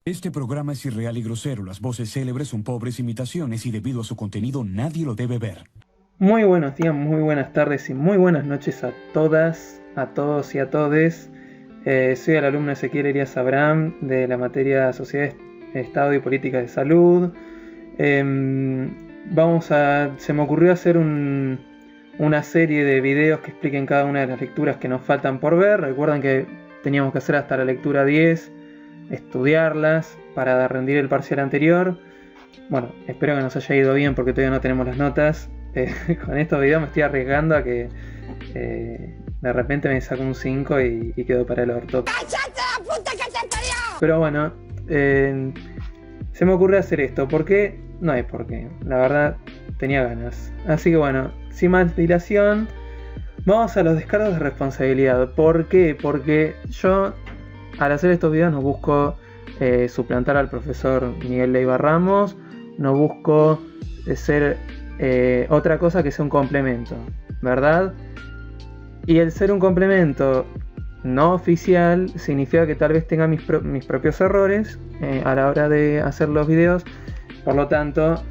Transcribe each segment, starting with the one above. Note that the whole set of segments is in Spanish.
Este programa es irreal y grosero. Las voces célebres son pobres imitaciones y debido a su contenido nadie lo debe ver. Muy buenos días, muy buenas tardes y muy buenas noches a todas, a todos y a todes. Soy el alumno Ezequiel Elías Abraham de la materia Sociedad, Estado y Política de Salud. Se me ocurrió hacer una serie de videos que expliquen cada una de las lecturas que nos faltan por ver. Recuerden que teníamos que hacer hasta la lectura 10, estudiarlas para rendir el parcial anterior. Bueno, espero que nos haya ido bien porque todavía no tenemos las notas. Con estos videos me estoy arriesgando a que de repente me saco un 5 y quedo para el orto. ¡Cállate la puta que te parió! Pero bueno, se me ocurrió hacer esto. ¿Por qué? No hay por qué. La verdad, tenía ganas. Así que bueno, sin más dilación, vamos a los descargos de responsabilidad. ¿Por qué? Porque yo, al hacer estos videos, no busco suplantar al profesor Miguel Leiva Ramos. No busco ser otra cosa que sea un complemento, ¿verdad? Y el ser un complemento no oficial significa que tal vez tenga mis propios errores a la hora de hacer los videos. Por lo tanto,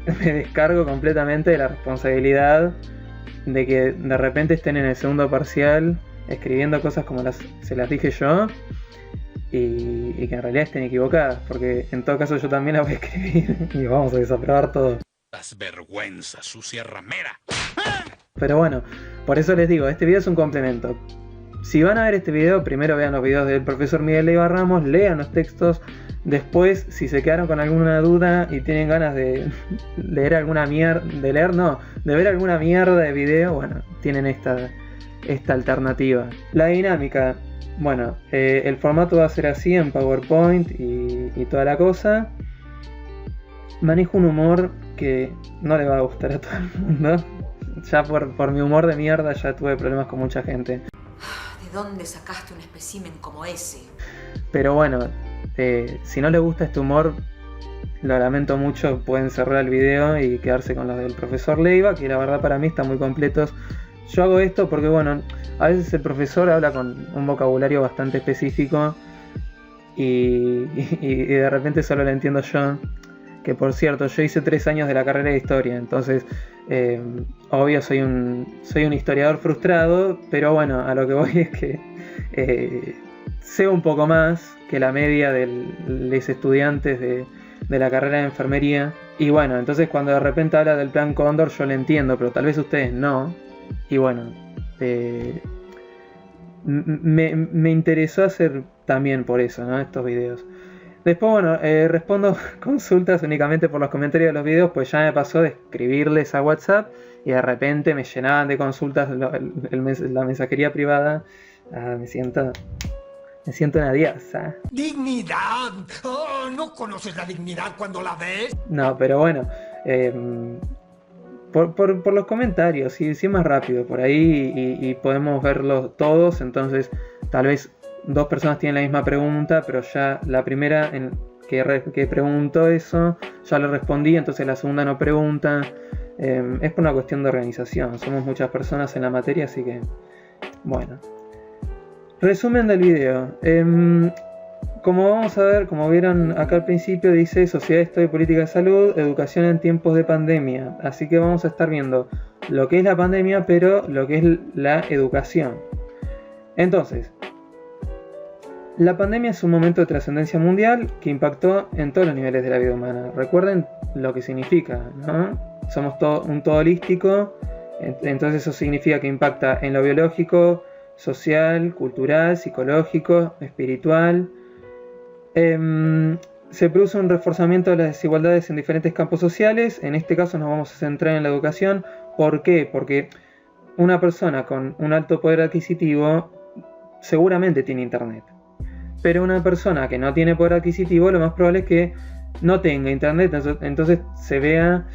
me descargo completamente de la responsabilidad de que de repente estén en el segundo parcial escribiendo cosas como se las dije yo y que en realidad estén equivocadas, porque en todo caso yo también las voy a escribir y vamos a desaprobar todo. Las vergüenzas, sucia ramera. Pero bueno, por eso les digo, este video es un complemento. Si van a ver este video, primero vean los videos del profesor Miguel Leiva Ramos, lean los textos. Después, si se quedaron con alguna duda y tienen ganas de leer alguna mierda, de ver alguna mierda de video, bueno, tienen esta alternativa. La dinámica, bueno, el formato va a ser así en PowerPoint y toda la cosa. Manejo un humor que no le va a gustar a todo el mundo. Ya por mi humor de mierda ya tuve problemas con mucha gente. ¿De dónde sacaste un espécimen como ese? Pero bueno, si no les gusta este humor, lo lamento mucho, pueden cerrar el video y quedarse con los del profesor Leiva, que la verdad para mí están muy completos. Yo hago esto porque bueno, a veces el profesor habla con un vocabulario bastante específico y de repente solo lo entiendo yo. Que por cierto, yo hice 3 años de la carrera de historia, entonces obvio soy un historiador frustrado, pero bueno, a lo que voy es que sé un poco más que la media de los estudiantes de la carrera de enfermería. Y bueno, entonces cuando de repente habla del plan Cóndor yo lo entiendo, pero tal vez ustedes no. Y bueno, me interesó hacer también por eso, ¿no? Estos videos. Después, bueno, respondo consultas únicamente por los comentarios de los videos, pues ya me pasó de escribirles a WhatsApp y de repente me llenaban de consultas la mensajería privada. Me siento una diosa. ¡Dignidad! Oh, ¿no conoces la dignidad cuando la ves? No, pero bueno, por los comentarios, sí, es más rápido por ahí y podemos verlos todos, entonces tal vez 2 personas tienen la misma pregunta, pero ya la primera que preguntó eso, ya le respondí, entonces la segunda no pregunta. Es por una cuestión de organización, somos muchas personas en la materia, así que bueno. Resumen del video. Como vamos a ver, como vieron acá al principio, dice Sociedad, Estado y Política de Salud, Educación en tiempos de pandemia. Así que vamos a estar viendo lo que es la pandemia, pero lo que es la educación. Entonces, la pandemia es un momento de trascendencia mundial que impactó en todos los niveles de la vida humana. Recuerden lo que significa, ¿no? Somos un todo holístico, entonces eso significa que impacta en lo biológico, social, cultural, psicológico, espiritual. Se produce un reforzamiento de las desigualdades en diferentes campos sociales. En este caso nos vamos a centrar en la educación. ¿Por qué? Porque una persona con un alto poder adquisitivo seguramente tiene internet. Pero una persona que no tiene poder adquisitivo, lo más probable es que no tenga internet, entonces se vea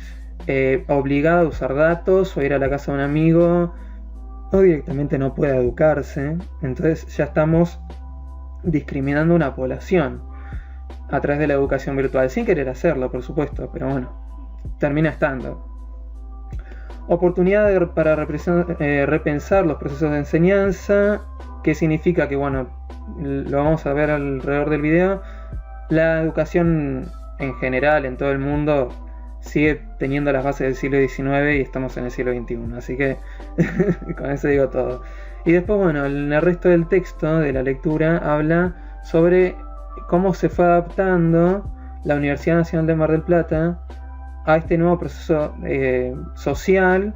obligada a usar datos o ir a la casa de un amigo, o directamente no pueda educarse. Entonces ya estamos discriminando a una población a través de la educación virtual, sin querer hacerlo, por supuesto, pero bueno, termina estando. Oportunidad para repensar los procesos de enseñanza, que significa que, bueno, lo vamos a ver alrededor del video, La educación en general en todo el mundo sigue teniendo las bases del siglo XIX y estamos en el siglo XXI, así que con eso digo todo. Y después, bueno, en el resto del texto de la lectura habla sobre cómo se fue adaptando la Universidad Nacional de Mar del Plata a este nuevo proceso social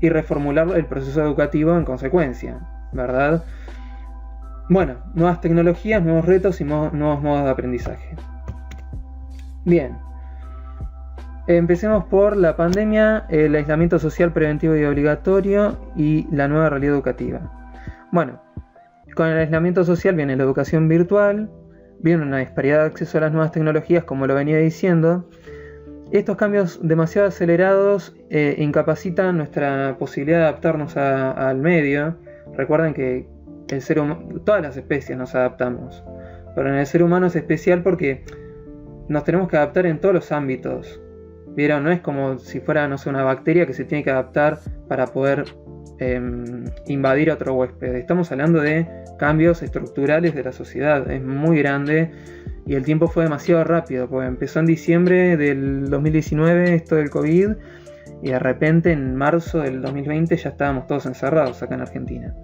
y reformular el proceso educativo en consecuencia, ¿verdad? Bueno, nuevas tecnologías, nuevos retos y nuevos modos de aprendizaje. Bien, empecemos por la pandemia, el aislamiento social preventivo y obligatorio y la nueva realidad educativa. Bueno, con el aislamiento social viene la educación virtual, viene una disparidad de acceso a las nuevas tecnologías, como lo venía diciendo. Estos cambios demasiado acelerados incapacitan nuestra posibilidad de adaptarnos al medio. Recuerden que todas las especies nos adaptamos, pero en el ser humano es especial porque nos tenemos que adaptar en todos los ámbitos. ¿Vieron? No es como si fuera, no sé, una bacteria que se tiene que adaptar para poder invadir a otro huésped. Estamos hablando de cambios estructurales de la sociedad. Es muy grande y el tiempo fue demasiado rápido, porque empezó en diciembre del 2019 esto del COVID y de repente en marzo del 2020 ya estábamos todos encerrados acá en Argentina.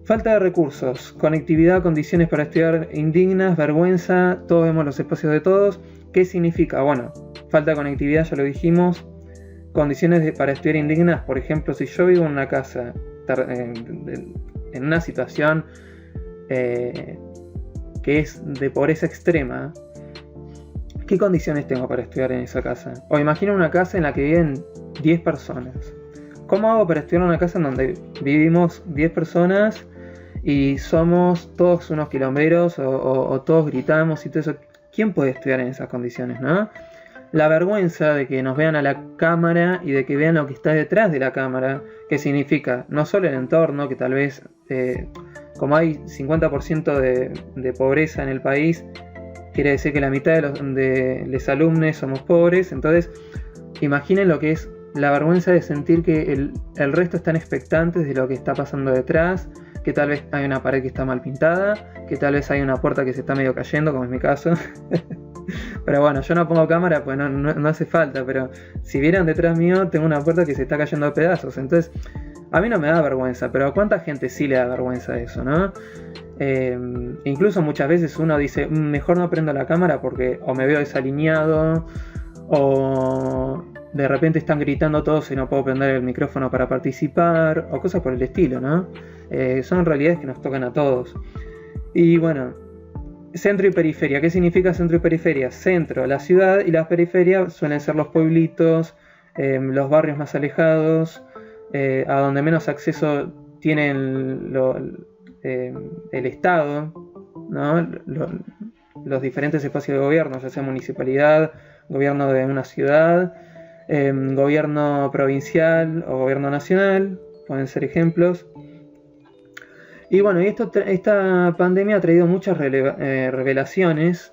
Falta de recursos, conectividad, condiciones para estudiar indignas, vergüenza, todos vemos los espacios de todos. ¿Qué significa? Bueno, falta de conectividad, ya lo dijimos. Condiciones para estudiar indignas, por ejemplo, si yo vivo en una casa, en una situación que es de pobreza extrema, ¿qué condiciones tengo para estudiar en esa casa? O imagino una casa en la que viven 10 personas. ¿Cómo hago para estudiar en una casa en donde vivimos 10 personas y somos todos unos quilomberos o todos gritamos y todo eso? ¿Quién puede estudiar en esas condiciones, no? La vergüenza de que nos vean a la cámara y de que vean lo que está detrás de la cámara, que significa no solo el entorno, que tal vez, como hay 50% de pobreza en el país, quiere decir que la mitad de los alumnos somos pobres. Entonces, imaginen lo que es la vergüenza de sentir que el resto están expectantes de lo que está pasando detrás, que tal vez hay una pared que está mal pintada, que tal vez hay una puerta que se está medio cayendo, como es mi caso. Pero bueno, yo no pongo cámara, pues no hace falta, pero si vieran detrás mío, tengo una puerta que se está cayendo a pedazos. Entonces, a mí no me da vergüenza, pero ¿a cuánta gente sí le da vergüenza eso, no? Incluso muchas veces uno dice, mejor no prendo la cámara porque o me veo desalineado, o de repente están gritando todos y no puedo prender el micrófono para participar, o cosas por el estilo, ¿no? Son realidades que nos tocan a todos. Y bueno, centro y periferia. ¿Qué significa centro y periferia? Centro, la ciudad, y las periferias suelen ser los pueblitos, los barrios más alejados, a donde menos acceso tienen el Estado, ¿no? Los diferentes espacios de gobierno, ya sea municipalidad, gobierno de una ciudad, gobierno provincial o gobierno nacional, pueden ser ejemplos. Y bueno, esta pandemia ha traído muchas revelaciones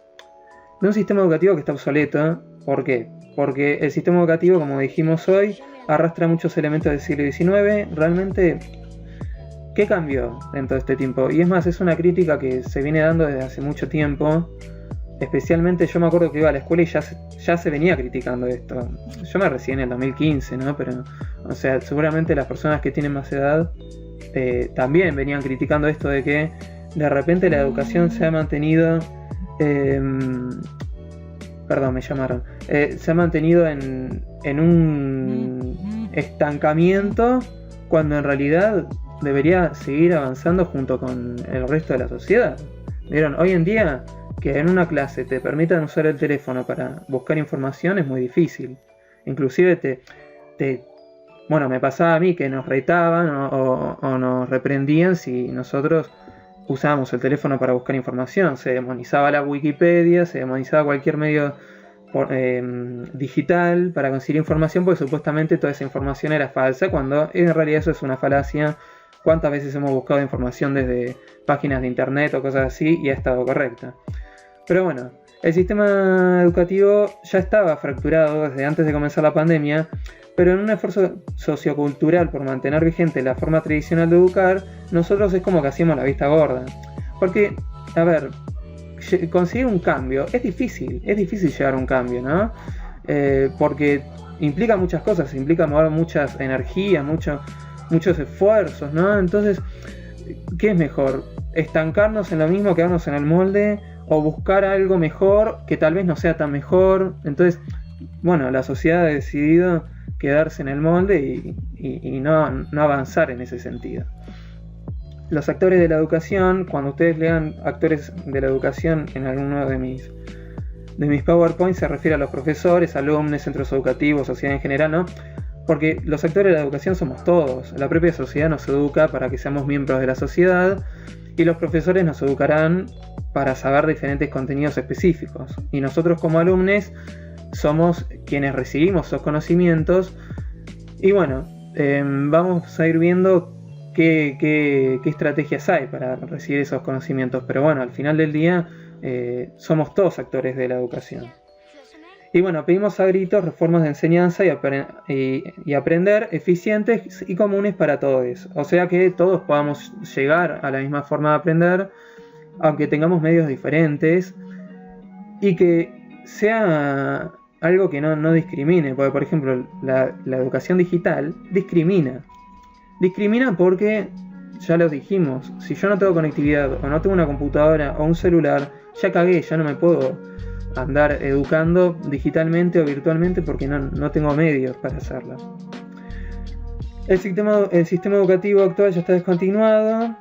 de un sistema educativo que está obsoleto. ¿Por qué? Porque el sistema educativo, como dijimos hoy, arrastra muchos elementos del siglo XIX. Realmente, ¿qué cambió en todo este tiempo? Y es más, es una crítica que se viene dando desde hace mucho tiempo. Especialmente yo me acuerdo que iba a la escuela y ya se venía criticando esto. Yo me recibí en el 2015, ¿no? Pero, o sea, seguramente las personas que tienen más edad también venían criticando esto de que de repente la educación se ha mantenido... perdón, me llamaron. Se ha mantenido en un estancamiento cuando en realidad debería seguir avanzando junto con el resto de la sociedad. ¿Vieron? Hoy en día que en una clase te permitan usar el teléfono para buscar información es muy difícil. Inclusive bueno, me pasaba a mí que nos retaban o nos reprendían si nosotros usábamos el teléfono para buscar información. Se demonizaba la Wikipedia, se demonizaba cualquier medio digital para conseguir información, porque supuestamente toda esa información era falsa, cuando en realidad eso es una falacia. ¿Cuántas veces hemos buscado información desde páginas de internet o cosas así y ha estado correcta? Pero bueno, el sistema educativo ya estaba fracturado desde antes de comenzar la pandemia, pero en un esfuerzo sociocultural por mantener vigente la forma tradicional de educar, nosotros es como que hacíamos la vista gorda. Porque, a ver, conseguir un cambio es difícil llegar a un cambio, ¿no? Porque implica muchas cosas, implica mover muchas energías, muchos esfuerzos, ¿no? Entonces, ¿qué es mejor? ¿Estancarnos en lo mismo, quedarnos en el molde, o buscar algo mejor que tal vez no sea tan mejor? Entonces, bueno, la sociedad ha decidido quedarse en el molde y no avanzar en ese sentido. Los actores de la educación, cuando ustedes lean actores de la educación en alguno de mis PowerPoints, se refiere a los profesores, alumnos, centros educativos, sociedad en general, ¿no? Porque los actores de la educación somos todos. La propia sociedad nos educa para que seamos miembros de la sociedad, y los profesores nos educarán para saber diferentes contenidos específicos. Y nosotros como alumnos somos quienes recibimos esos conocimientos. Y bueno, vamos a ir viendo qué estrategias hay para recibir esos conocimientos. Pero bueno, al final del día somos todos actores de la educación. Y bueno, pedimos a gritos reformas de enseñanza y aprender eficientes y comunes para todos. O sea que todos podamos llegar a la misma forma de aprender, aunque tengamos medios diferentes, y que sea algo que no discrimine. Porque, por ejemplo, la educación digital discrimina. Discrimina porque, ya lo dijimos, si yo no tengo conectividad, o no tengo una computadora o un celular, ya cagué, ya no me puedo andar educando digitalmente o virtualmente porque no tengo medios para hacerlo. El sistema educativo actual ya está descontinuado,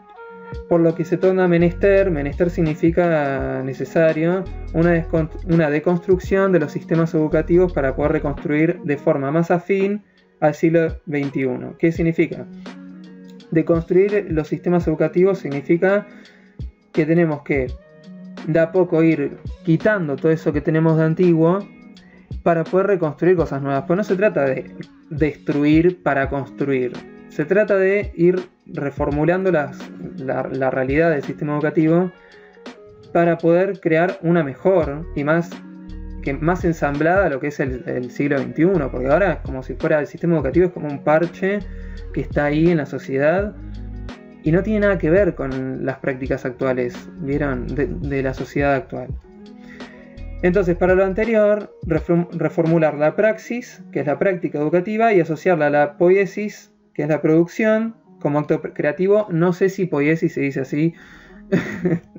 por lo que se torna menester significa necesario, una deconstrucción de los sistemas educativos para poder reconstruir de forma más afín al siglo XXI. ¿Qué significa? Deconstruir los sistemas educativos significa que tenemos que de a poco ir quitando todo eso que tenemos de antiguo para poder reconstruir cosas nuevas. Pues no se trata de destruir para construir, se trata de ir reformulando la realidad del sistema educativo para poder crear una mejor y más ensamblada a lo que es el siglo XXI, porque ahora es como si fuera el sistema educativo, es como un parche que está ahí en la sociedad y no tiene nada que ver con las prácticas actuales, ¿vieron? De la sociedad actual. Entonces, para lo anterior, reformular la praxis, que es la práctica educativa, y asociarla a la poiesis, que es la producción, como acto creativo. No sé si poiesis se dice así.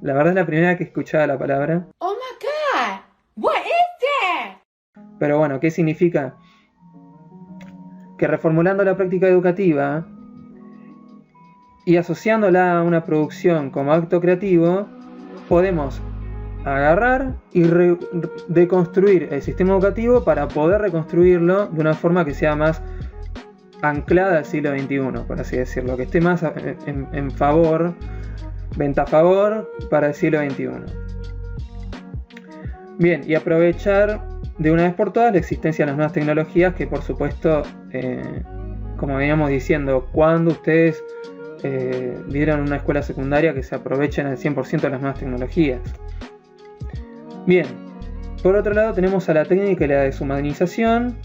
La verdad es la primera que escuchaba la palabra. Oh my God, what is that? Pero bueno, ¿qué significa? Que reformulando la práctica educativa y asociándola a una producción como acto creativo, podemos agarrar y deconstruir el sistema educativo para poder reconstruirlo de una forma que sea más anclada al siglo XXI, por así decirlo, que esté más en favor, venta a favor para el siglo XXI. Bien, y aprovechar de una vez por todas la existencia de las nuevas tecnologías, que por supuesto, como veníamos diciendo, cuando ustedes vieron una escuela secundaria, que se aprovechen al 100% de las nuevas tecnologías. Bien, por otro lado tenemos a la técnica y la deshumanización,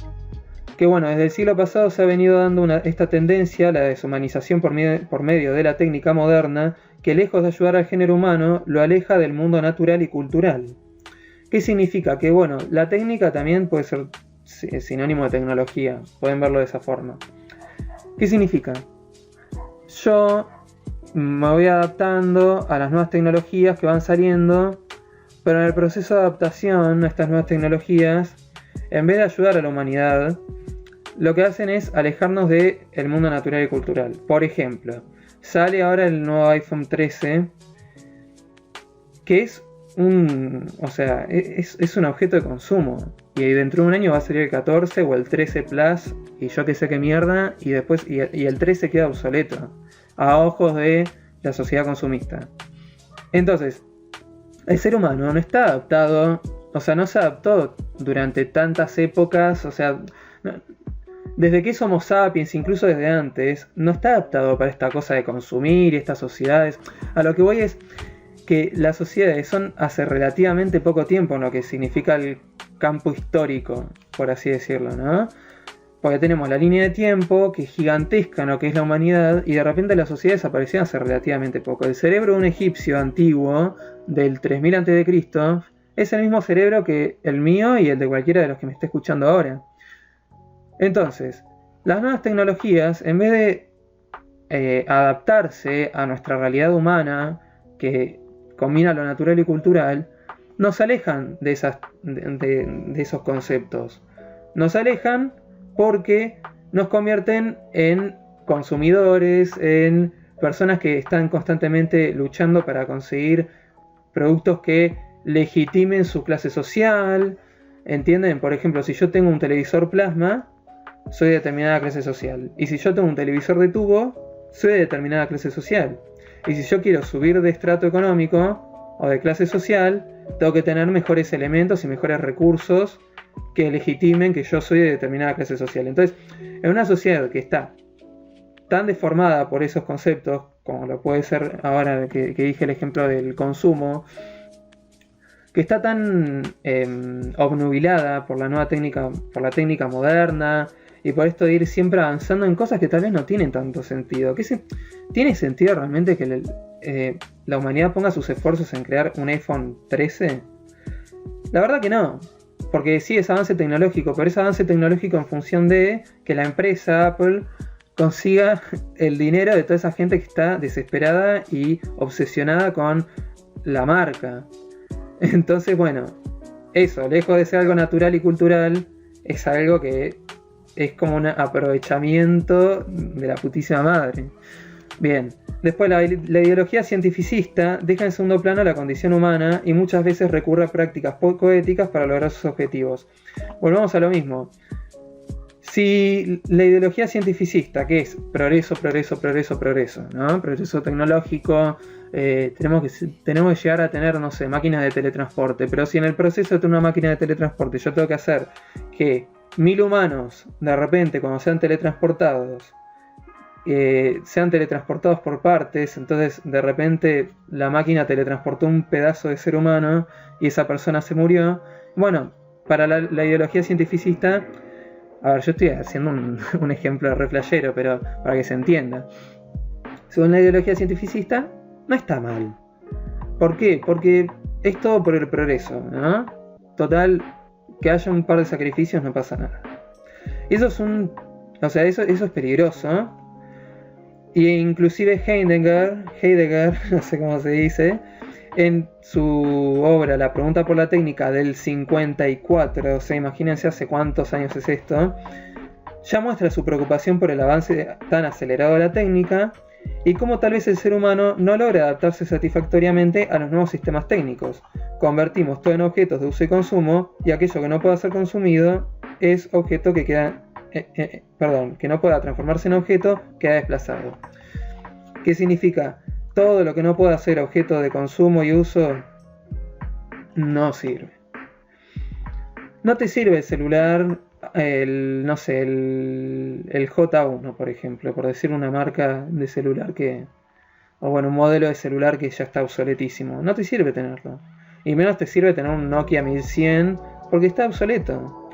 que bueno, desde el siglo pasado se ha venido dando esta tendencia, la deshumanización por medio de la técnica moderna, que lejos de ayudar al género humano, lo aleja del mundo natural y cultural. ¿Qué significa? Que bueno, la técnica también puede ser sinónimo de tecnología, pueden verlo de esa forma. ¿Qué significa? Yo me voy adaptando a las nuevas tecnologías que van saliendo, pero en el proceso de adaptación a estas nuevas tecnologías, en vez de ayudar a la humanidad, lo que hacen es alejarnos del mundo natural y cultural. Por ejemplo, sale ahora el nuevo iPhone 13, que es un objeto de consumo, y dentro de un año va a salir el 14 o el 13 Plus, y yo que sé qué mierda, y después y el 13 queda obsoleto a ojos de la sociedad consumista. Entonces, el ser humano no está adaptado, o sea, no se adaptó durante tantas épocas, o sea, desde que somos sapiens, incluso desde antes, no está adaptado para esta cosa de consumir y estas sociedades. A lo que voy es que las sociedades son hace relativamente poco tiempo en lo que significa el campo histórico, por así decirlo, ¿no? Porque tenemos la línea de tiempo, que es gigantesca en lo que es la humanidad, y de repente la sociedad desapareció hace relativamente poco. El cerebro de un egipcio antiguo, del 3000 a.C., es el mismo cerebro que el mío y el de cualquiera de los que me esté escuchando ahora. Entonces, las nuevas tecnologías, en vez de adaptarse a nuestra realidad humana, que combina lo natural y cultural, nos alejan de esos conceptos. Nos alejan porque nos convierten en consumidores, en personas que están constantemente luchando para conseguir productos que legitimen su clase social. ¿Entienden? Por ejemplo, si yo tengo un televisor plasma, soy de determinada clase social. Y si yo tengo un televisor de tubo, soy de determinada clase social. Y si yo quiero subir de estrato económico o de clase social, tengo que tener mejores elementos y mejores recursos que legitimen que yo soy de determinada clase social. Entonces, en una sociedad que está tan deformada por esos conceptos, como lo puede ser ahora que dije el ejemplo del consumo, que está tan obnubilada por la nueva técnica, por la técnica moderna, y por esto de ir siempre avanzando en cosas que tal vez no tienen tanto sentido. ¿Tiene sentido realmente que la humanidad ponga sus esfuerzos en crear un iPhone 13? La verdad que no. Porque sí es avance tecnológico, pero es avance tecnológico en función de que la empresa Apple consiga el dinero de toda esa gente que está desesperada y obsesionada con la marca. Entonces, bueno, eso, lejos de ser algo natural y cultural, es algo que es como un aprovechamiento de la putísima madre. Bien, después la ideología cientificista deja en segundo plano la condición humana y muchas veces recurre a prácticas poco éticas para lograr sus objetivos. Volvamos a lo mismo. Si la ideología cientificista, que es progreso, ¿no? Progreso tecnológico, tenemos que llegar a tener, no sé, máquinas de teletransporte, pero si en el proceso de tener una máquina de teletransporte yo tengo que hacer que 1000 humanos, de repente, cuando sean teletransportados por partes, entonces de repente la máquina teletransportó un pedazo de ser humano y esa persona se murió. Bueno, para la ideología cientificista, a ver, yo estoy haciendo un ejemplo re flashero, pero para que se entienda. Según la ideología cientificista, no está mal. ¿Por qué? Porque es todo por el progreso, ¿no? Total, que haya un par de sacrificios no pasa nada. Y eso es es peligroso. Y inclusive Heidegger, no sé cómo se dice, en su obra La pregunta por la técnica del 54, o sea, imagínense hace cuántos años es esto, ya muestra su preocupación por el avance tan acelerado de la técnica y cómo tal vez el ser humano no logra adaptarse satisfactoriamente a los nuevos sistemas técnicos. Convertimos todo en objetos de uso y consumo y aquello que no pueda ser consumido es objeto que queda, que no pueda transformarse en objeto queda desplazado. ¿Qué significa? Todo lo que no pueda ser objeto de consumo y uso no sirve. No te sirve el celular, el J1, por ejemplo, por decir una marca de celular un modelo de celular que ya está obsoletísimo. No te sirve tenerlo. Y menos te sirve tener un Nokia 1100 porque está obsoleto.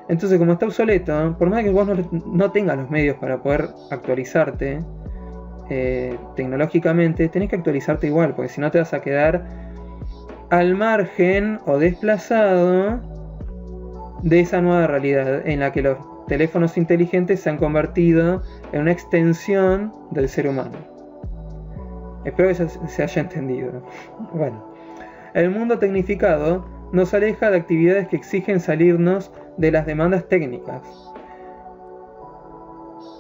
Entonces, como está obsoleto, por más que vos no tengas los medios para poder actualizarte tecnológicamente, tenés que actualizarte igual, porque si no te vas a quedar al margen o desplazado de esa nueva realidad en la que los teléfonos inteligentes se han convertido en una extensión del ser humano. Espero que se haya entendido. Bueno, el mundo tecnificado nos aleja de actividades que exigen salirnos de las demandas técnicas,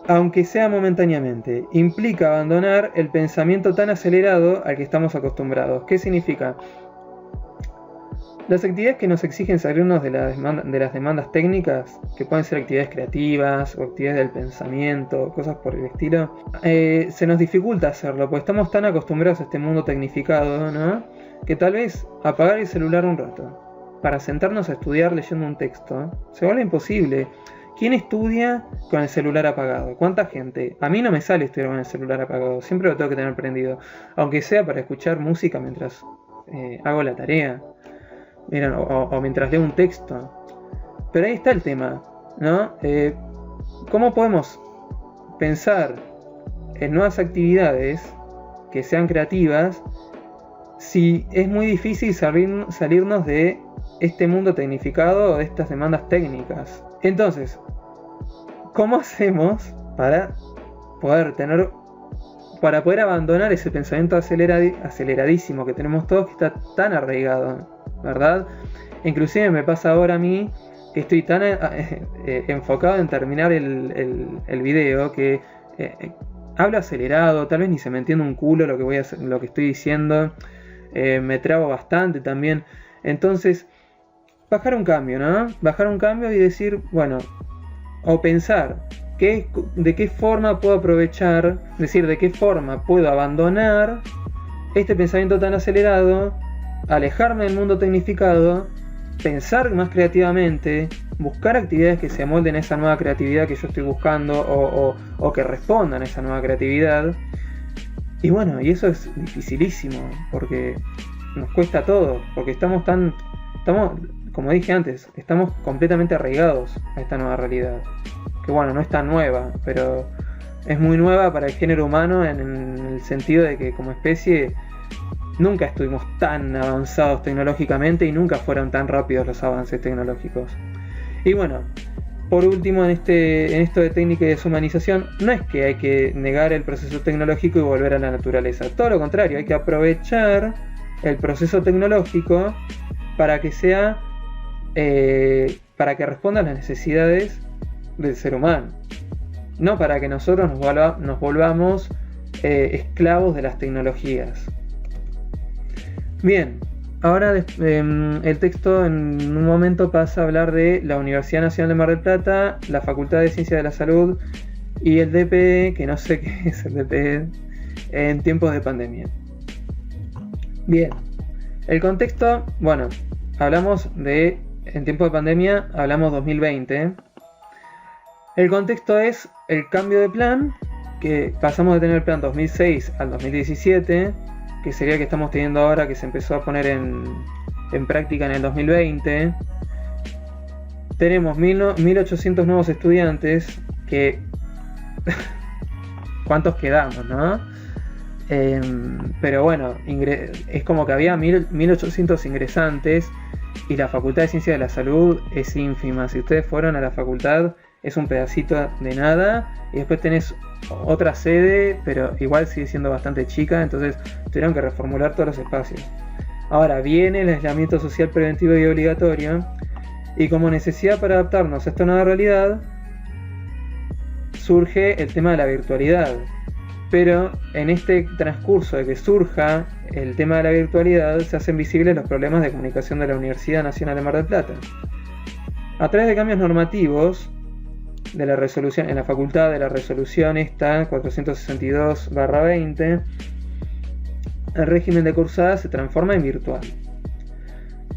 aunque sea momentáneamente. Implica abandonar el pensamiento tan acelerado al que estamos acostumbrados. ¿Qué significa? Las actividades que nos exigen salirnos de las demandas técnicas, que pueden ser actividades creativas o actividades del pensamiento, cosas por el estilo, se nos dificulta hacerlo, porque estamos tan acostumbrados a este mundo tecnificado, ¿no? Que tal vez apagar el celular un rato para sentarnos a estudiar leyendo un texto se vuelve imposible. ¿Quién estudia con el celular apagado? ¿Cuánta gente? A mí no me sale estudiar con el celular apagado, siempre lo tengo que tener prendido, aunque sea para escuchar música mientras hago la tarea. O mientras leo un texto. Pero ahí está el tema, ¿no? ¿cómo podemos pensar en nuevas actividades que sean creativas si es muy difícil salirnos de este mundo tecnificado o de estas demandas técnicas? Entonces, ¿cómo hacemos para poder abandonar ese pensamiento aceleradísimo que tenemos todos, que está tan arraigado, ¿verdad? Inclusive me pasa ahora a mí que estoy tan enfocado en terminar el video que hablo acelerado, tal vez ni se me entiende un culo lo que estoy diciendo, me trabo bastante también. Entonces, bajar un cambio, ¿no? Bajar un cambio y decir, bueno, o pensar de qué forma puedo aprovechar, es decir, de qué forma puedo abandonar este pensamiento tan acelerado, alejarme del mundo tecnificado, pensar más creativamente, buscar actividades que se amolden a esa nueva creatividad que yo estoy buscando o que respondan a esa nueva creatividad. Y bueno, y eso es dificilísimo porque nos cuesta todo, porque estamos, como dije antes, estamos completamente arraigados a esta nueva realidad. Que bueno, no es tan nueva, pero es muy nueva para el género humano en el sentido de que como especie nunca estuvimos tan avanzados tecnológicamente y nunca fueron tan rápidos los avances tecnológicos. Y bueno, por último, en esto de técnica y deshumanización, no es que hay que negar el proceso tecnológico y volver a la naturaleza. Todo lo contrario, hay que aprovechar el proceso tecnológico para que para que responda a las necesidades del ser humano. No para que nosotros nos volvamos esclavos de las tecnologías. Bien, ahora el texto en un momento pasa a hablar de la Universidad Nacional de Mar del Plata, la Facultad de Ciencias de la Salud y el DPE, que no sé qué es el DPE, en tiempos de pandemia. Bien, el contexto, bueno, en tiempos de pandemia, hablamos 2020. El contexto es el cambio de plan, que pasamos de tener el plan 2006 al 2017, que sería el que estamos teniendo ahora, que se empezó a poner en práctica en el 2020. Tenemos 1800 nuevos estudiantes, que ¿cuántos quedamos, no? Pero bueno, es como que había 1800 ingresantes y la Facultad de Ciencias de la Salud es ínfima. Si ustedes fueron a la facultad, es un pedacito de nada, y después tenés otra sede, pero igual sigue siendo bastante chica, entonces tuvieron que reformular todos los espacios. Ahora viene el aislamiento social preventivo y obligatorio, y como necesidad para adaptarnos a esta nueva realidad, surge el tema de la virtualidad. Pero en este transcurso de que surja el tema de la virtualidad, se hacen visibles los problemas de comunicación de la Universidad Nacional de Mar del Plata. A través de cambios normativos, de la resolución, en la facultad de la resolución esta 462/20, el régimen de cursada se transforma en virtual.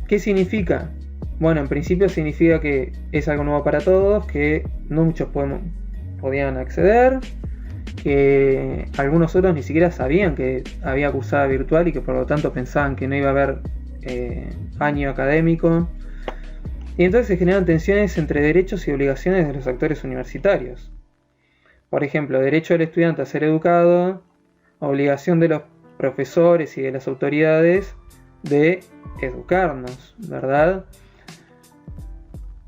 ¿Qué significa? Bueno, en principio significa que es algo nuevo para todos, que no muchos podían acceder, que algunos otros ni siquiera sabían que había cursada virtual y que por lo tanto pensaban que no iba a haber año académico. Y entonces se generan tensiones entre derechos y obligaciones de los actores universitarios. Por ejemplo, derecho del estudiante a ser educado, obligación de los profesores y de las autoridades de educarnos, ¿verdad?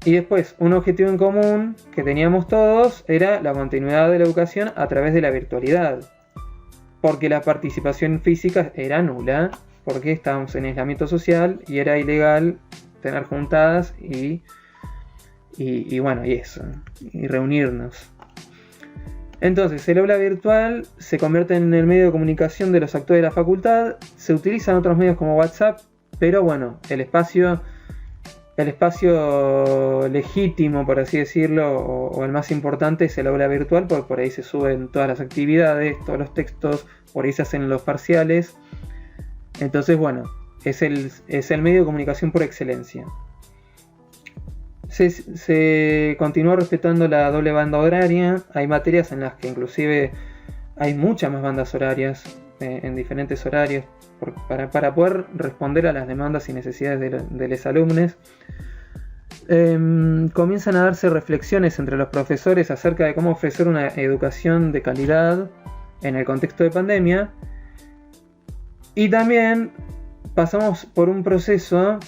Y después, un objetivo en común que teníamos todos era la continuidad de la educación a través de la virtualidad. Porque la participación física era nula, porque estábamos en aislamiento social y era ilegal tener juntadas y bueno, y eso, y reunirnos. Entonces, el aula virtual se convierte en el medio de comunicación de los actores de la facultad, se utilizan otros medios como WhatsApp, pero bueno, el espacio legítimo, por así decirlo, o el más importante es el aula virtual, porque por ahí se suben todas las actividades, todos los textos, por ahí se hacen los parciales. Entonces, bueno, es el medio de comunicación por excelencia. Se continúa respetando la doble banda horaria. Hay materias en las que inclusive hay muchas más bandas horarias, en diferentes horarios, para poder responder a las demandas y necesidades de los alumnos. comienzan a darse reflexiones entre los profesores acerca de cómo ofrecer una educación de calidad en el contexto de pandemia. Y también pasamos por un proceso,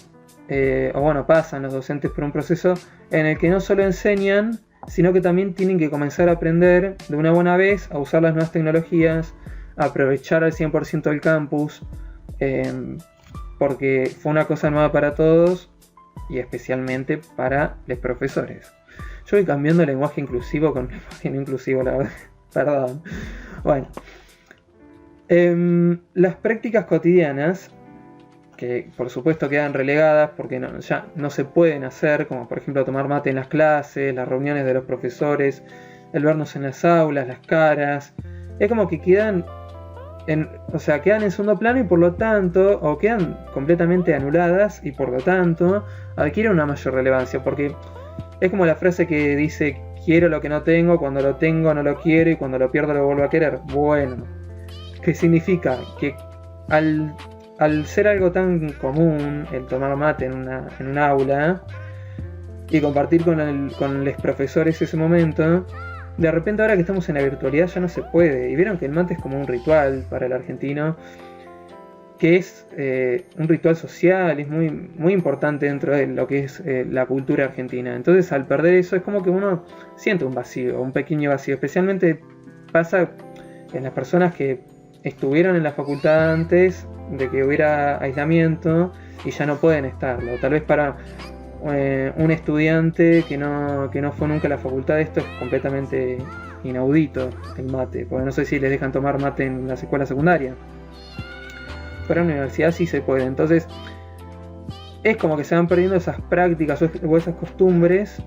pasan los docentes por un proceso en el que no solo enseñan, sino que también tienen que comenzar a aprender de una buena vez a usar las nuevas tecnologías, a aprovechar al 100% el campus, porque fue una cosa nueva para todos y especialmente para los profesores. Yo voy cambiando el lenguaje inclusivo con lenguaje no inclusivo, la verdad. Perdón. Bueno. Las prácticas cotidianas, que por supuesto quedan relegadas porque ya no se pueden hacer, como por ejemplo tomar mate en las clases, las reuniones de los profesores, el vernos en las aulas, las caras, es como que quedan en segundo plano y por lo tanto, o quedan completamente anuladas y por lo tanto adquieren una mayor relevancia, porque es como la frase que dice: quiero lo que no tengo, cuando lo tengo no lo quiero y cuando lo pierdo lo vuelvo a querer. Bueno, ¿qué significa? Que al ser algo tan común el tomar mate en un aula y compartir con los profesores ese momento, de repente ahora que estamos en la virtualidad ya no se puede. Y vieron que el mate es como un ritual para el argentino, que es un ritual social, es muy, muy importante dentro de lo que es la cultura argentina. Entonces al perder eso es como que uno siente un vacío, un pequeño vacío. Especialmente pasa en las personas que estuvieron en la facultad antes de que hubiera aislamiento y ya no pueden estarlo. Tal vez para un estudiante que no fue nunca a la facultad, esto es completamente inaudito, el mate, porque no sé si les dejan tomar mate en las escuelas secundarias, pero en la universidad sí se puede. Entonces es como que se van perdiendo esas prácticas o esas costumbres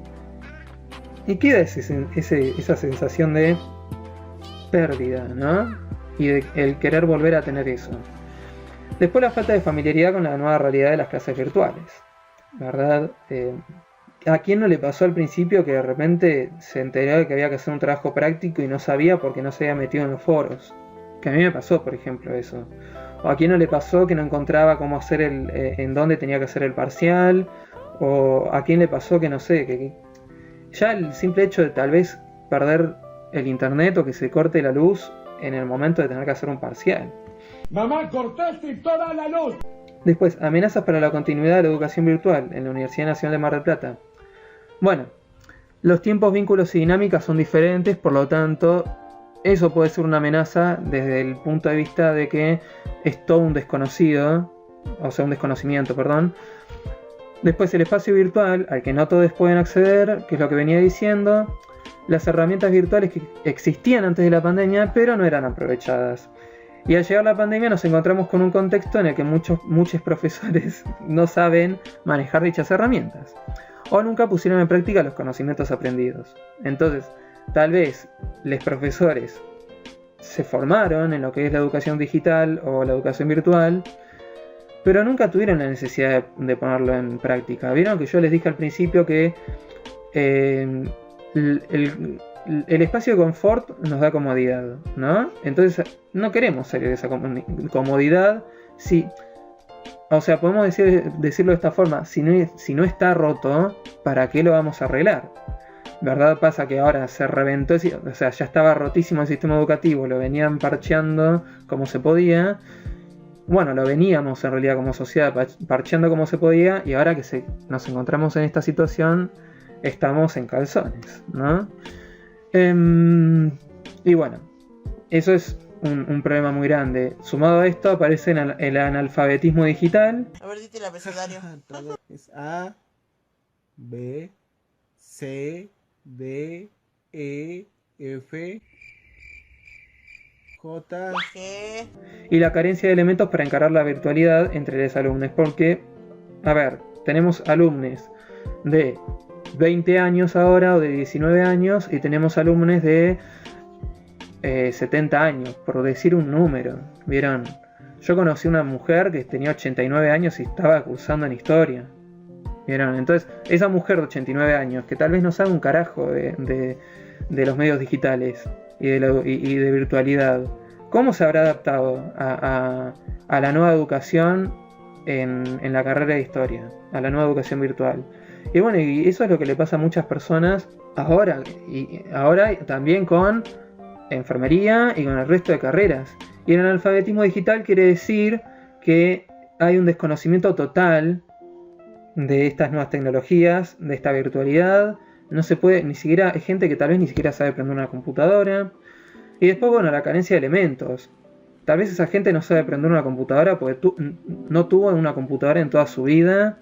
y queda esa sensación de pérdida, ¿no? Y de el querer volver a tener eso. Después la falta de familiaridad con la nueva realidad de las clases virtuales, ¿verdad? ¿A quién no le pasó al principio que de repente se enteró de que había que hacer un trabajo práctico y no sabía porque no se había metido en los foros? Que a mí me pasó, por ejemplo, eso. ¿O a quién no le pasó que no encontraba cómo hacer en dónde tenía que hacer el parcial? ¿O a quién le pasó que no sé, que ya el simple hecho de tal vez perder el internet o que se corte la luz en el momento de tener que hacer un parcial? Mamá, cortaste toda la luz. Después, amenazas para la continuidad de la educación virtual en la Universidad Nacional de Mar del Plata. Bueno, los tiempos, vínculos y dinámicas son diferentes, por lo tanto, eso puede ser una amenaza desde el punto de vista de que es todo un desconocido, o sea, un desconocimiento, perdón. Después, el espacio virtual al que no todos pueden acceder, que es lo que venía diciendo, las herramientas virtuales que existían antes de la pandemia, pero no eran aprovechadas. Y al llegar la pandemia nos encontramos con un contexto en el que muchos profesores no saben manejar dichas herramientas o nunca pusieron en práctica los conocimientos aprendidos. Entonces, tal vez los profesores se formaron en lo que es la educación digital o la educación virtual, pero nunca tuvieron la necesidad de ponerlo en práctica. Vieron que yo les dije al principio que el espacio de confort nos da comodidad, ¿no? Entonces no queremos salir de esa comodidad. Sí, o sea, podemos decirlo de esta forma: si no está roto, ¿para qué lo vamos a arreglar? ¿Verdad? Pasa que ahora se reventó, o sea, ya estaba rotísimo el sistema educativo, lo venían parcheando como se podía. Bueno, lo veníamos en realidad como sociedad parcheando como se podía, y ahora que nos encontramos en esta situación, estamos en calzones, ¿no? Y bueno, eso es un problema muy grande. Sumado a esto aparece el analfabetismo digital. A ver, dite el abecedario. Todo es A, B, C, D, E, F, J, G. Y la carencia de elementos para encarar la virtualidad entre los alumnos. Porque, a ver, tenemos alumnos de 20 años ahora o de 19 años y tenemos alumnos de 70 años, por decir un número. ¿Vieron? Yo conocí una mujer que tenía 89 años y estaba cursando en historia. ¿Vieron? Entonces, esa mujer de 89 años, que tal vez no sabe un carajo de los medios digitales y de virtualidad, ¿cómo se habrá adaptado a la nueva educación en la carrera de historia, a la nueva educación virtual. Y bueno, y eso es lo que le pasa a muchas personas ahora, y ahora también con enfermería y con el resto de carreras. Y el analfabetismo digital quiere decir que hay un desconocimiento total de estas nuevas tecnologías, de esta virtualidad. No se puede, ni siquiera, hay gente que tal vez ni siquiera sabe prender una computadora. Y después, bueno, la carencia de elementos. Tal vez esa gente no sabe prender una computadora porque no tuvo una computadora en toda su vida.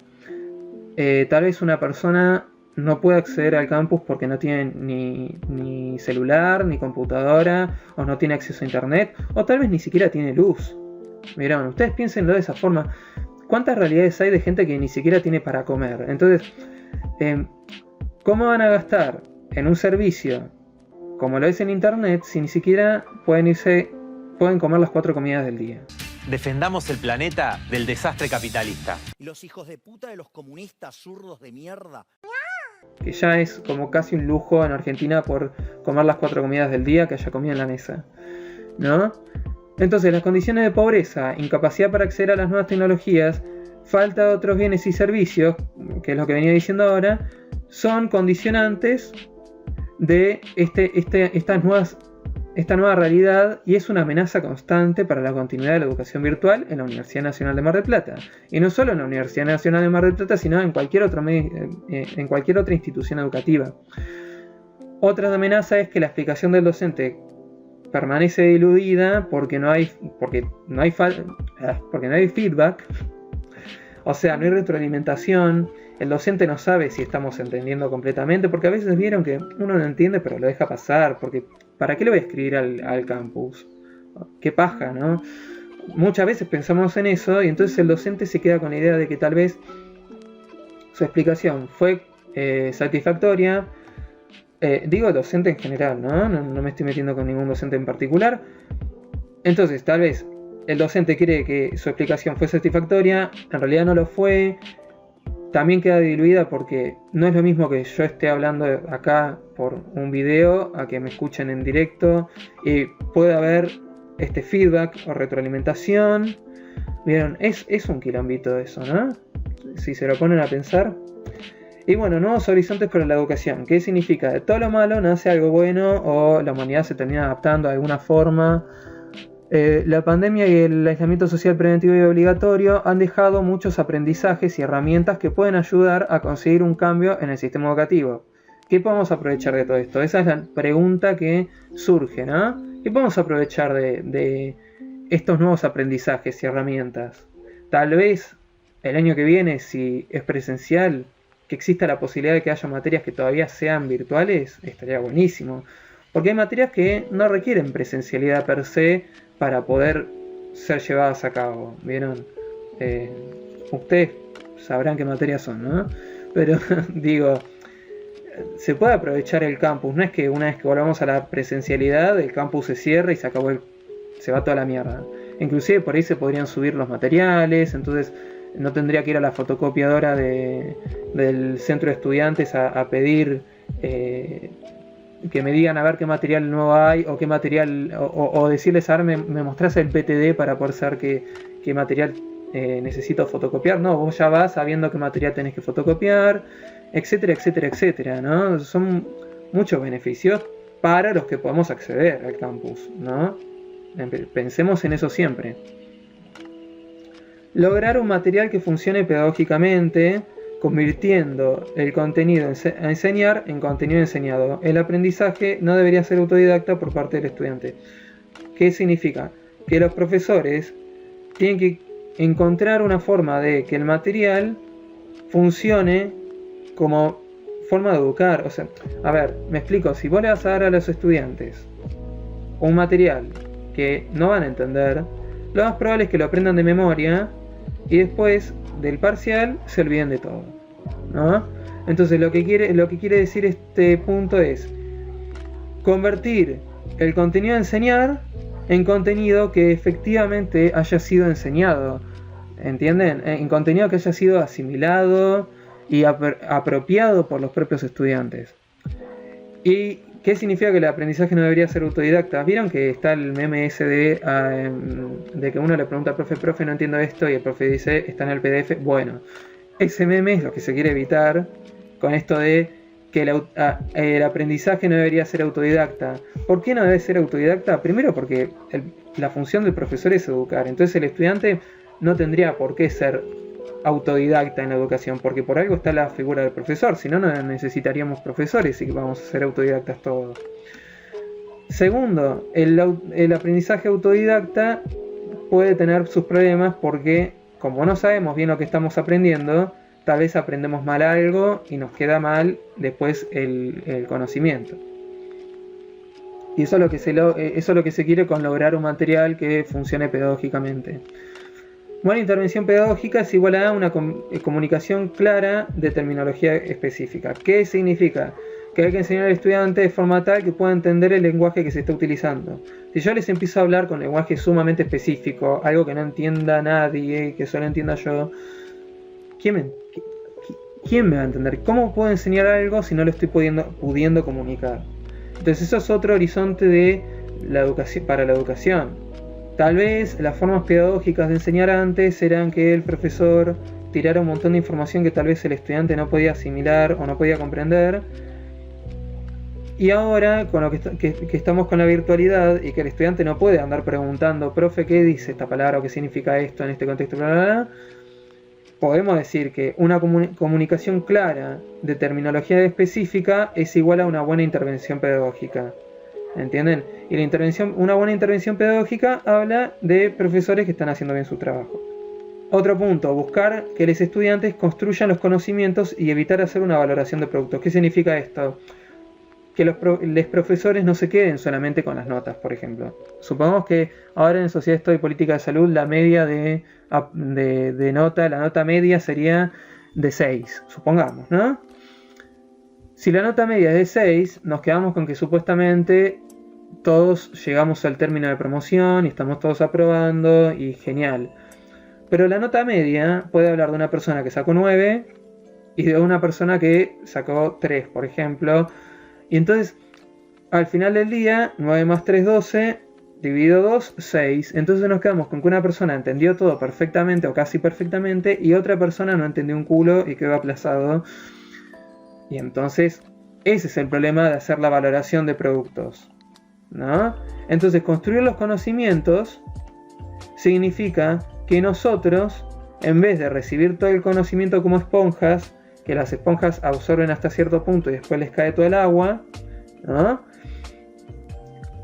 Tal vez una persona no puede acceder al campus porque no tiene ni celular, ni computadora, o no tiene acceso a internet, o tal vez ni siquiera tiene luz. Mirá, ustedes piénsenlo de esa forma. ¿Cuántas realidades hay de gente que ni siquiera tiene para comer? Entonces, ¿cómo van a gastar en un servicio como lo es en internet si ni siquiera pueden comer las 4 comidas del día? Defendamos el planeta del desastre capitalista. Los hijos de puta de los comunistas zurdos de mierda. Que ya es como casi un lujo en Argentina por comer las 4 comidas del día, que haya comida en la mesa, ¿no? Entonces, las condiciones de pobreza, incapacidad para acceder a las nuevas tecnologías, falta de otros bienes y servicios, que es lo que venía diciendo ahora, son condicionantes de esta nueva realidad, y es una amenaza constante para la continuidad de la educación virtual en la Universidad Nacional de Mar del Plata. Y no solo en la Universidad Nacional de Mar del Plata, sino en cualquier otra institución educativa. Otra amenaza es que la explicación del docente permanece diludida porque no hay feedback, o sea, no hay retroalimentación. El docente no sabe si estamos entendiendo completamente, porque a veces vieron que uno no entiende pero lo deja pasar, porque ¿para qué lo voy a escribir al campus? Qué paja, ¿no? Muchas veces pensamos en eso y entonces el docente se queda con la idea de que tal vez su explicación fue satisfactoria. Digo docente en general, ¿no? No me estoy metiendo con ningún docente en particular. Entonces, tal vez el docente cree que su explicación fue satisfactoria, en realidad no lo fue. También queda diluida porque no es lo mismo que yo esté hablando acá por un video a que me escuchen en directo, y puede haber este feedback o retroalimentación. ¿Vieron? Es un quilombito eso, ¿no? Si se lo ponen a pensar. Y bueno, nuevos horizontes para la educación. ¿Qué significa? De todo lo malo nace algo bueno, o la humanidad se termina adaptando de alguna forma. La pandemia y el aislamiento social preventivo y obligatorio han dejado muchos aprendizajes y herramientas que pueden ayudar a conseguir un cambio en el sistema educativo. ¿Qué podemos aprovechar de todo esto? Esa es la pregunta que surge, ¿no? ¿Qué podemos aprovechar de estos nuevos aprendizajes y herramientas? Tal vez el año que viene, si es presencial, que exista la posibilidad de que haya materias que todavía sean virtuales, estaría buenísimo. Porque hay materias que no requieren presencialidad per se para poder ser llevadas a cabo, ¿vieron? Ustedes sabrán qué materias son, ¿no? Pero digo, se puede aprovechar el campus. No es que una vez que volvamos a la presencialidad el campus se cierra y se acabó, se va toda la mierda. Inclusive por ahí se podrían subir los materiales, entonces no tendría que ir a la fotocopiadora del centro de estudiantes a pedir que me digan a ver qué material nuevo hay, o qué material, o decirles, a ver, me mostrás el PTD para poder saber qué material necesito fotocopiar. No, vos ya vas sabiendo qué material tenés que fotocopiar, etcétera, etcétera, etcétera, ¿no? Son muchos beneficios para los que podamos acceder al campus, ¿no? Pensemos en eso siempre. Lograr un material que funcione pedagógicamente, convirtiendo el contenido a enseñar en contenido enseñado. El aprendizaje no debería ser autodidacta por parte del estudiante. ¿Qué significa? Que los profesores tienen que encontrar una forma de que el material funcione como forma de educar. O sea, a ver, me explico. Si vos le vas a dar a los estudiantes un material que no van a entender, lo más probable es que lo aprendan de memoria y después del parcial se olviden de todo, ¿no? Entonces lo que quiere decir este punto es convertir el contenido a enseñar en contenido que efectivamente haya sido enseñado, ¿entienden? En contenido que haya sido asimilado y apropiado por los propios estudiantes. ¿Y ¿Qué significa que el aprendizaje no debería ser autodidacta? ¿Vieron que está el meme ese de que uno le pregunta al profe, no entiendo esto, y el profe dice, está en el PDF? Bueno, ese meme es lo que se quiere evitar con esto de que el aprendizaje no debería ser autodidacta. ¿Por qué no debe ser autodidacta? Primero porque la función del profesor es educar, entonces el estudiante no tendría por qué ser autodidacta en la educación, porque por algo está la figura del profesor, si no, no necesitaríamos profesores y vamos a ser autodidactas todos. Segundo, el aprendizaje autodidacta puede tener sus problemas porque, como no sabemos bien lo que estamos aprendiendo, tal vez aprendemos mal algo y nos queda mal después el conocimiento. Y eso es lo que se quiere con lograr un material que funcione pedagógicamente. Buena intervención pedagógica es igual a una comunicación clara de terminología específica. ¿Qué significa? Que hay que enseñar al estudiante de forma tal que pueda entender el lenguaje que se está utilizando. Si yo les empiezo a hablar con lenguaje sumamente específico, algo que no entienda nadie, que solo entienda yo, ¿quién me va a entender? ¿Cómo puedo enseñar algo si no lo estoy pudiendo comunicar? Entonces eso es otro horizonte de la educación, para la educación. Tal vez las formas pedagógicas de enseñar antes eran que el profesor tirara un montón de información que tal vez el estudiante no podía asimilar o no podía comprender. Y ahora, con lo que estamos con la virtualidad y que el estudiante no puede andar preguntando, profe, ¿qué dice esta palabra o qué significa esto en este contexto? Bla, bla, bla, podemos decir que una comunicación clara de terminología específica es igual a una buena intervención pedagógica. ¿Entienden? Y una buena intervención pedagógica habla de profesores que están haciendo bien su trabajo. Otro punto, buscar que los estudiantes construyan los conocimientos y evitar hacer una valoración de productos. ¿Qué significa esto? Que los profesores no se queden solamente con las notas, por ejemplo. Supongamos que ahora en Sociedad, Estado y Política de Salud la media de nota, la nota media sería de 6, supongamos, ¿no? Si la nota media es de 6, nos quedamos con que supuestamente todos llegamos al término de promoción y estamos todos aprobando y genial. Pero la nota media puede hablar de una persona que sacó 9 y de una persona que sacó 3, por ejemplo. Y entonces, al final del día, 9 más 3, 12, dividido 2, 6. Entonces nos quedamos con que una persona entendió todo perfectamente o casi perfectamente y otra persona no entendió un culo y quedó aplazado. Y entonces, ese es el problema de hacer la valoración de productos, ¿no? Entonces, construir los conocimientos significa que nosotros, en vez de recibir todo el conocimiento como esponjas, que las esponjas absorben hasta cierto punto y después les cae todo el agua, ¿no?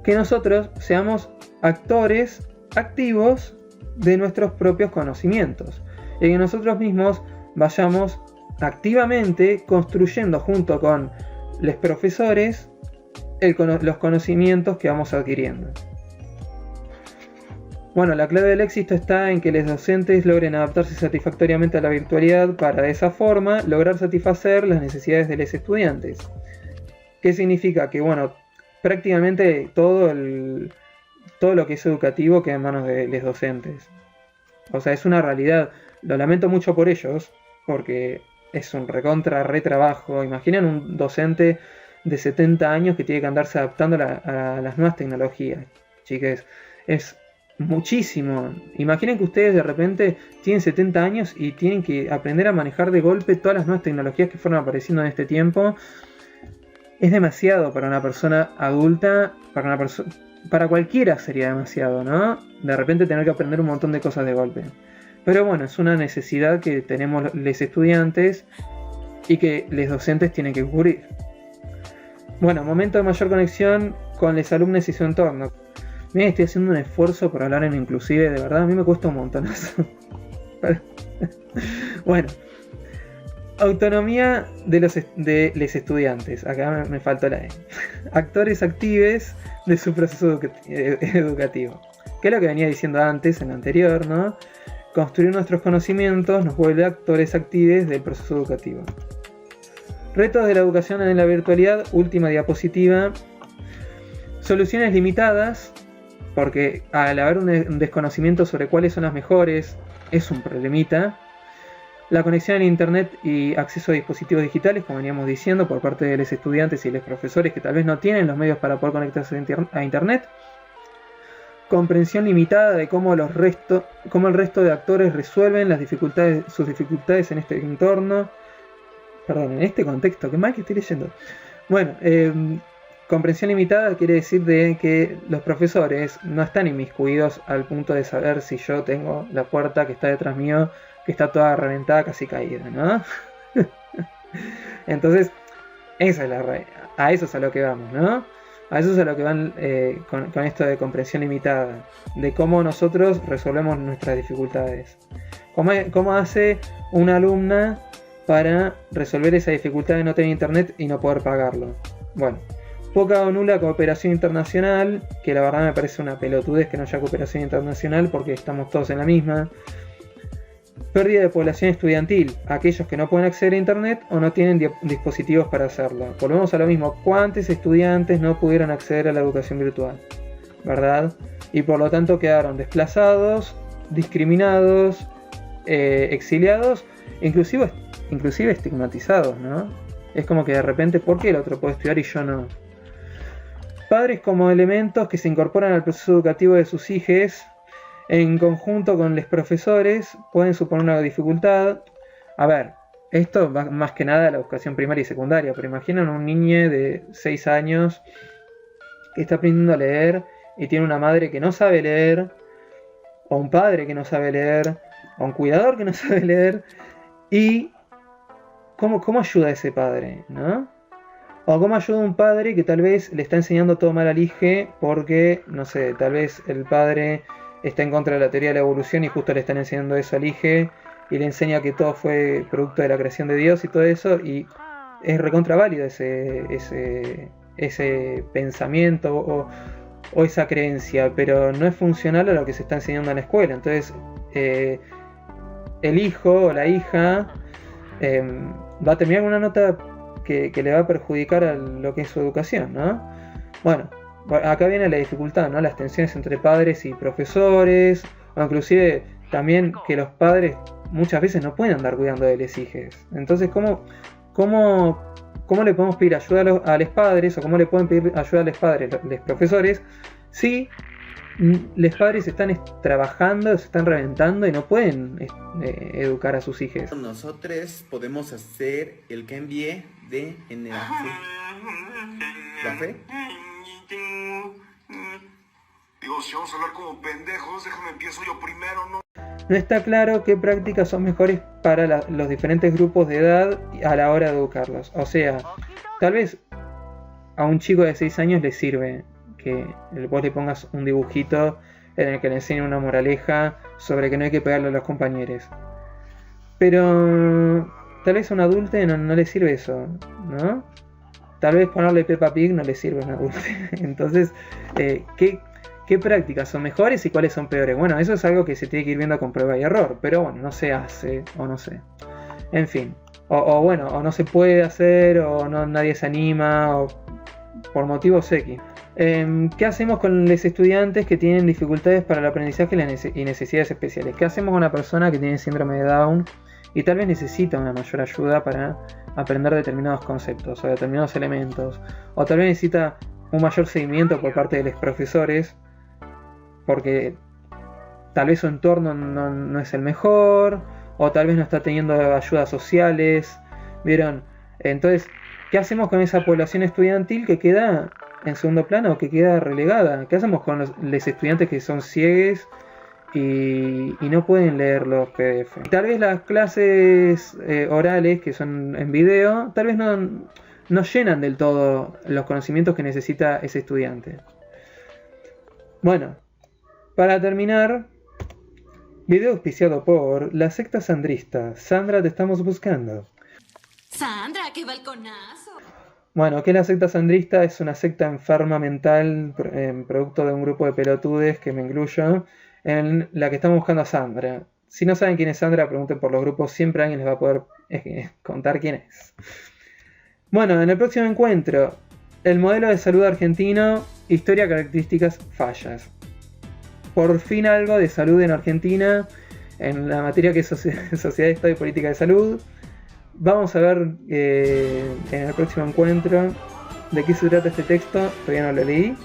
Que nosotros seamos actores activos de nuestros propios conocimientos y que nosotros mismos vayamos activamente construyendo junto con los profesores los conocimientos que vamos adquiriendo. Bueno, la clave del éxito está en que los docentes logren adaptarse satisfactoriamente a la virtualidad para de esa forma lograr satisfacer las necesidades de los estudiantes. ¿Qué significa? Que bueno, prácticamente todo lo que es educativo queda en manos de los docentes. O sea, es una realidad. Lo lamento mucho por ellos, porque es un retrabajo. Imaginen un docente de 70 años que tiene que andarse adaptando a las nuevas tecnologías. Chiques, es muchísimo. Imaginen que ustedes de repente tienen 70 años y tienen que aprender a manejar de golpe todas las nuevas tecnologías que fueron apareciendo en este tiempo. Es demasiado para una persona adulta, para cualquiera sería demasiado, ¿no? De repente tener que aprender un montón de cosas de golpe. Pero bueno, es una necesidad que tenemos los estudiantes y que los docentes tienen que cubrir. Bueno, momento de mayor conexión con los alumnos y su entorno. Miren, estoy haciendo un esfuerzo por hablar en inclusive, de verdad, a mí me cuesta un montón eso. Bueno, autonomía de los estudiantes. Acá me faltó la E. Actores actives de su proceso educativo. Que es lo que venía diciendo antes, en lo anterior, ¿no? Construir nuestros conocimientos nos vuelve actores actives del proceso educativo. Retos de la educación en la virtualidad, última diapositiva. Soluciones limitadas, porque al haber un desconocimiento sobre cuáles son las mejores, es un problemita. La conexión a internet y acceso a dispositivos digitales, como veníamos diciendo, por parte de los estudiantes y los profesores que tal vez no tienen los medios para poder conectarse a internet. Comprensión limitada de cómo el resto de actores resuelven sus dificultades en este entorno. Perdón, en este contexto, qué mal que estoy leyendo. Bueno, comprensión limitada quiere decir de que los profesores no están inmiscuidos al punto de saber si yo tengo la puerta que está detrás mío, que está toda reventada, casi caída, ¿no? Entonces, esa es a eso es a lo que vamos, ¿no? A eso es a lo que van con esto de comprensión limitada, de cómo nosotros resolvemos nuestras dificultades. ¿Cómo hace una alumna para resolver esa dificultad de no tener internet y no poder pagarlo? Bueno, poca o nula cooperación internacional, que la verdad me parece una pelotudez que no haya cooperación internacional porque estamos todos en la misma. Pérdida de población estudiantil, aquellos que no pueden acceder a internet o no tienen dispositivos para hacerlo. Volvemos a lo mismo, ¿cuántos estudiantes no pudieron acceder a la educación virtual? ¿Verdad? Y por lo tanto quedaron desplazados, discriminados, exiliados, inclusive estigmatizados, ¿no? Es como que de repente, ¿por qué el otro puede estudiar y yo no? Padres como elementos que se incorporan al proceso educativo de sus hijos, en conjunto con los profesores, pueden suponer una dificultad. A ver, esto va más que nada a la educación primaria y secundaria, pero imaginen un niño de 6 años que está aprendiendo a leer y tiene una madre que no sabe leer, o un padre que no sabe leer, o un cuidador que no sabe leer, y ¿cómo ayuda a ese padre, ¿no? O cómo ayuda a un padre que tal vez le está enseñando todo mal al hijo porque, no sé, tal vez el padre está en contra de la teoría de la evolución y justo le están enseñando eso al hijo y le enseña que todo fue producto de la creación de Dios y todo eso, y es recontra válido ese pensamiento o esa creencia, pero no es funcional a lo que se está enseñando en la escuela. Entonces el hijo o la hija va a terminar con una nota que le va a perjudicar a lo que es su educación, ¿no? Bueno, acá viene la dificultad, ¿no? Las tensiones entre padres y profesores, o inclusive también que los padres muchas veces no pueden andar cuidando de los hijos. Entonces, ¿cómo le podemos pedir ayuda a los padres, o cómo le pueden pedir ayuda a los padres, los profesores, si los padres están trabajando, se están reventando y no pueden educar a sus hijos? Nosotros podemos hacer el cambio de enlace. ¿La fe? Digo, si vamos a hablar como pendejos, déjame empiezo yo primero, ¿no? No está claro qué prácticas son mejores para los diferentes grupos de edad a la hora de educarlos. O sea, tal vez a un chico de 6 años le sirve que vos le pongas un dibujito en el que le enseñe una moraleja sobre que no hay que pegarle a los compañeros. Pero tal vez a un adulto no le sirve eso, ¿no? Tal vez ponerle Peppa Pig no le sirve a un adulto. Entonces, ¿qué prácticas son mejores y cuáles son peores? Bueno, eso es algo que se tiene que ir viendo con prueba y error, pero bueno, no se hace, o no sé. En fin, o no se puede hacer, o no, nadie se anima, o por motivos X. ¿Qué hacemos con los estudiantes que tienen dificultades para el aprendizaje y necesidades especiales? ¿Qué hacemos con una persona que tiene síndrome de Down y tal vez necesita una mayor ayuda para aprender determinados conceptos o determinados elementos? O tal vez necesita un mayor seguimiento por parte de los profesores porque tal vez su entorno no es el mejor, o tal vez no está teniendo ayudas sociales, ¿vieron? Entonces, ¿qué hacemos con esa población estudiantil que queda en segundo plano o que queda relegada? ¿Qué hacemos con los estudiantes que son ciegos y no pueden leer los PDF? Tal vez las clases orales, que son en video, tal vez no llenan del todo los conocimientos que necesita ese estudiante. Bueno, para terminar, video auspiciado por la secta sandrista. Sandra, te estamos buscando. Sandra, qué balconazo. Bueno, ¿qué es la secta sandrista? Es una secta enferma mental, producto de un grupo de pelotudes, que me incluyo, en la que estamos buscando a Sandra. Si no saben quién es Sandra, pregunten por los grupos, siempre alguien les va a poder contar quién es. Bueno, en el próximo encuentro, el modelo de salud argentino, historia, características, fallas. Por fin algo de salud en Argentina, en la materia que es Sociedad, Estado y Política de Salud. Vamos a ver en el próximo encuentro de qué se trata este texto. Todavía no lo leí,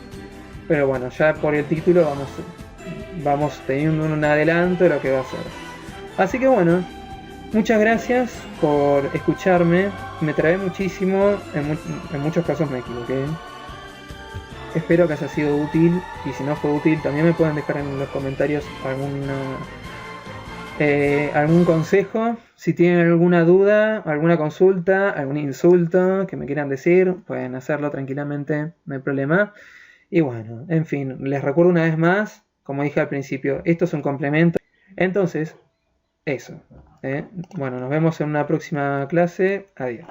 pero bueno, ya por el título vamos teniendo un adelanto de lo que va a ser. Así que bueno, muchas gracias por escucharme. Me trabé muchísimo, en muchos casos me equivoqué. Espero que haya sido útil, y si no fue útil también me pueden dejar en los comentarios algún consejo. Si tienen alguna duda, alguna consulta, algún insulto que me quieran decir, pueden hacerlo tranquilamente, no hay problema. Y bueno, en fin, les recuerdo una vez más, como dije al principio, esto es un complemento. Entonces, eso. Bueno, nos vemos en una próxima clase. Adiós.